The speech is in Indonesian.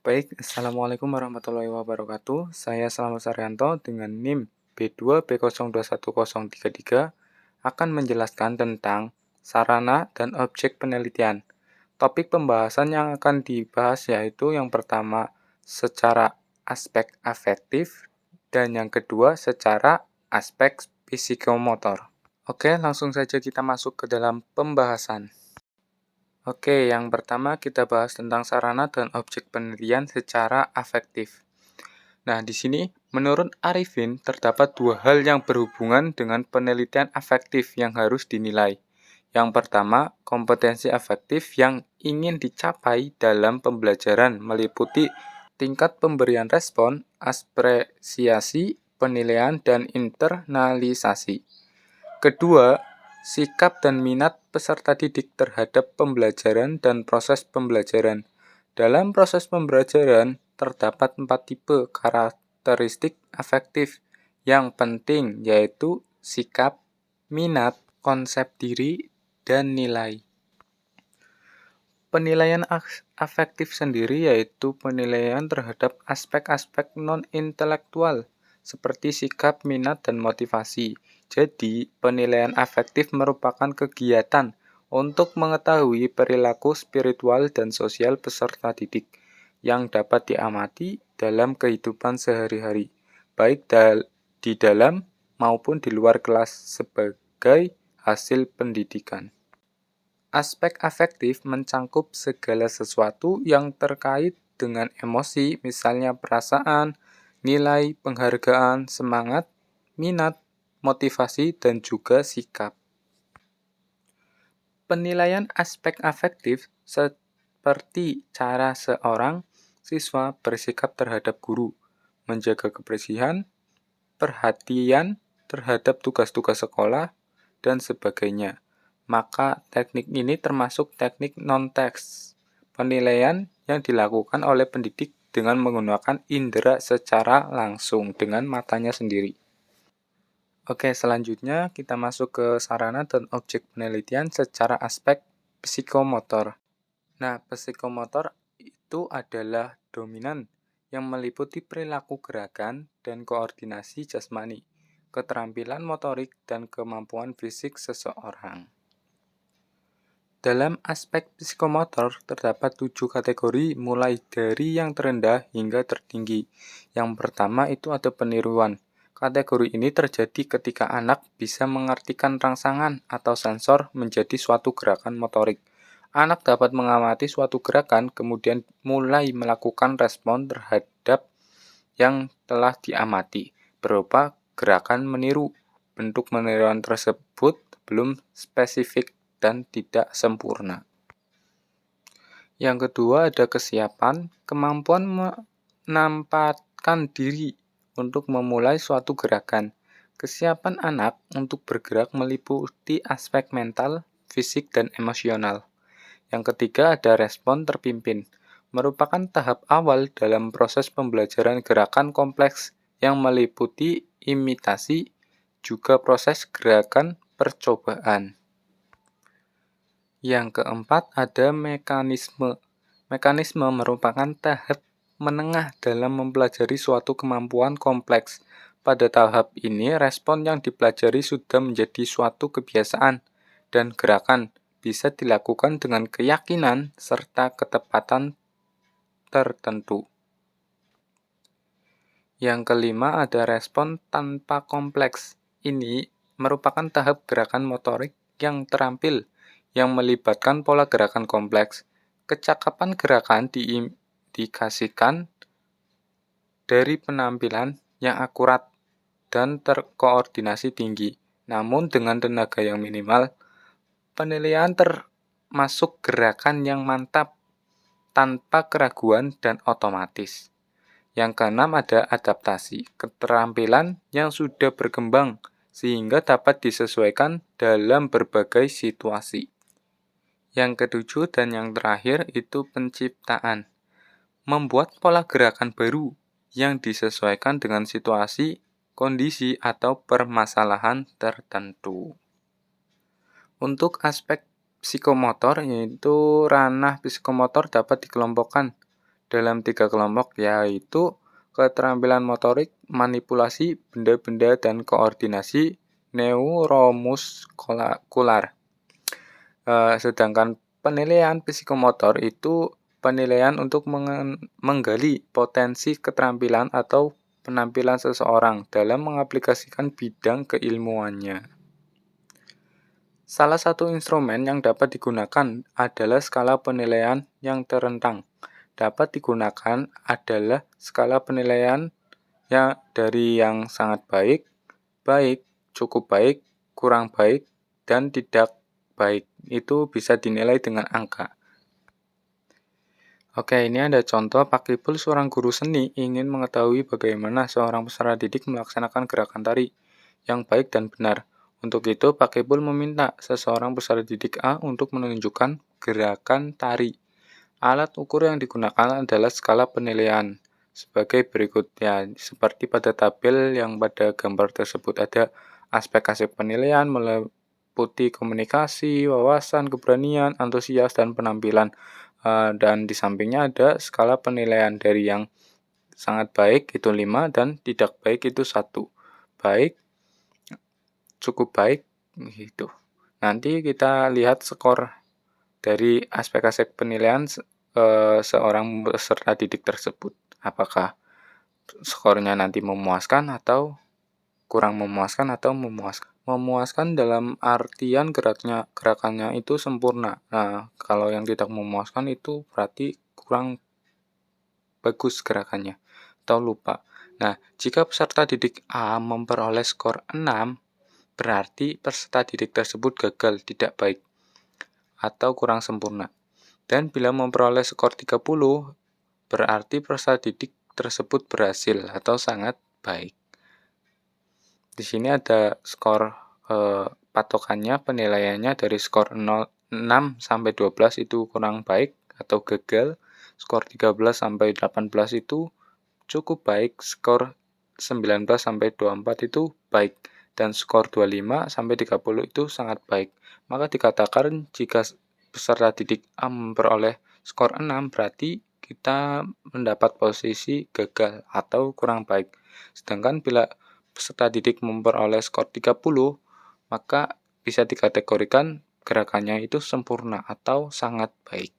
Baik, Assalamualaikum warahmatullahi wabarakatuh. Saya Selamat Saryanto dengan NIM B2B021033 akan menjelaskan tentang sarana dan objek penelitian. Topik pembahasan yang akan dibahas yaitu yang pertama secara aspek afektif dan yang kedua secara aspek psikomotor. Oke, langsung saja kita masuk ke dalam pembahasan. Oke, yang pertama kita bahas tentang sarana dan objek penelitian secara afektif. Nah, di sini menurut Arifin terdapat dua hal yang berhubungan dengan penelitian afektif yang harus dinilai. Yang pertama, kompetensi afektif yang ingin dicapai dalam pembelajaran meliputi tingkat pemberian respon, apresiasi, penilaian, dan internalisasi. Kedua, sikap dan minat peserta didik terhadap pembelajaran dan proses pembelajaran. Dalam proses pembelajaran, terdapat 4 tipe karakteristik afektif yang penting, yaitu sikap, minat, konsep diri, dan nilai. Penilaian afektif sendiri yaitu penilaian terhadap aspek-aspek non-intelektual, seperti sikap, minat, dan motivasi. Jadi, penilaian afektif merupakan kegiatan untuk mengetahui perilaku spiritual dan sosial peserta didik yang dapat diamati dalam kehidupan sehari-hari, baik di dalam maupun di luar kelas sebagai hasil pendidikan. Aspek afektif mencangkup segala sesuatu yang terkait dengan emosi, misalnya perasaan, nilai, penghargaan, semangat, minat, motivasi, dan juga sikap. Penilaian aspek afektif seperti cara seorang siswa bersikap terhadap guru, menjaga kebersihan, perhatian terhadap tugas-tugas sekolah, dan sebagainya. Maka teknik ini termasuk teknik non-teks, penilaian yang dilakukan oleh pendidik dengan menggunakan indera secara langsung dengan matanya sendiri. Oke, selanjutnya kita masuk ke sarana dan objek penelitian secara aspek psikomotor. Nah, psikomotor itu adalah dominan yang meliputi perilaku gerakan dan koordinasi jasmani, keterampilan motorik, dan kemampuan fisik seseorang. Dalam aspek psikomotor, terdapat 7 kategori mulai dari yang terendah hingga tertinggi. Yang pertama itu ada peniruan. Kategori ini terjadi ketika anak bisa mengartikan rangsangan atau sensor menjadi suatu gerakan motorik. Anak dapat mengamati suatu gerakan, kemudian mulai melakukan respon terhadap yang telah diamati, berupa gerakan meniru. Bentuk peniruan tersebut belum spesifik dan tidak sempurna. Yang kedua ada kesiapan, kemampuan menempatkan diri untuk memulai suatu gerakan. Kesiapan anak untuk bergerak meliputi aspek mental, fisik, dan emosional. Yang ketiga ada respon terpimpin, merupakan tahap awal dalam proses pembelajaran gerakan kompleks yang meliputi imitasi, juga proses gerakan percobaan. Yang keempat ada mekanisme. Mekanisme merupakan tahap menengah dalam mempelajari suatu kemampuan kompleks. Pada tahap ini, respon yang dipelajari sudah menjadi suatu kebiasaan dan gerakan bisa dilakukan dengan keyakinan serta ketepatan tertentu. Yang kelima ada respon tanpa kompleks. Ini merupakan tahap gerakan motorik yang terampil yang melibatkan pola gerakan kompleks. Kecakapan gerakan diindikasikan dari penampilan yang akurat dan terkoordinasi tinggi. Namun dengan tenaga yang minimal, penilaian termasuk gerakan yang mantap tanpa keraguan dan otomatis. Yang keenam ada adaptasi, keterampilan yang sudah berkembang sehingga dapat disesuaikan dalam berbagai situasi. Yang ketujuh dan yang terakhir itu penciptaan, membuat pola gerakan baru yang disesuaikan dengan situasi, kondisi, atau permasalahan tertentu. Untuk aspek psikomotor, yaitu ranah psikomotor dapat dikelompokkan dalam 3 kelompok, yaitu keterampilan motorik, manipulasi benda-benda, dan koordinasi neuromuskular. Sedangkan penilaian psikomotor itu penilaian untuk menggali potensi keterampilan atau penampilan seseorang dalam mengaplikasikan bidang keilmuannya. Salah satu instrumen yang dapat digunakan adalah skala penilaian yang terentang. Dapat digunakan adalah skala penilaian dari yang sangat baik, baik, cukup baik, kurang baik, dan tidak baik. Itu bisa dinilai dengan angka. Oke, ini ada contoh Pak Kipul, seorang guru seni, ingin mengetahui bagaimana seorang peserta didik melaksanakan gerakan tari yang baik dan benar. Untuk itu, Pak Kipul meminta seseorang peserta didik A untuk menunjukkan gerakan tari. Alat ukur yang digunakan adalah skala penilaian sebagai berikut, ya, seperti pada tabel yang pada gambar tersebut ada aspek-aspek penilaian meliputi komunikasi, wawasan, keberanian, antusias, dan penampilan. Dan di sampingnya ada skala penilaian dari yang sangat baik itu 5 dan tidak baik itu 1. Baik, cukup baik, gitu. Nanti kita lihat skor dari aspek-aspek penilaian seorang peserta didik tersebut. Apakah skornya nanti memuaskan atau kurang memuaskan atau memuaskan. Memuaskan dalam artian gerakannya itu sempurna. Nah, kalau yang tidak memuaskan itu berarti kurang bagus gerakannya atau lupa. Nah, jika peserta didik A memperoleh skor 6, berarti peserta didik tersebut gagal, tidak baik, atau kurang sempurna. Dan bila memperoleh skor 30, berarti peserta didik tersebut berhasil atau sangat baik. Di sini ada skor patokannya, penilaiannya dari skor 6 sampai 12 itu kurang baik atau gagal, skor 13 sampai 18 itu cukup baik, skor 19 sampai 24 itu baik, dan skor 25 sampai 30 itu sangat baik. Maka dikatakan jika peserta didik A memperoleh skor 6, berarti kita mendapat posisi gagal atau kurang baik. Sedangkan bila peserta didik memperoleh skor 30, maka bisa dikategorikan gerakannya itu sempurna atau sangat baik.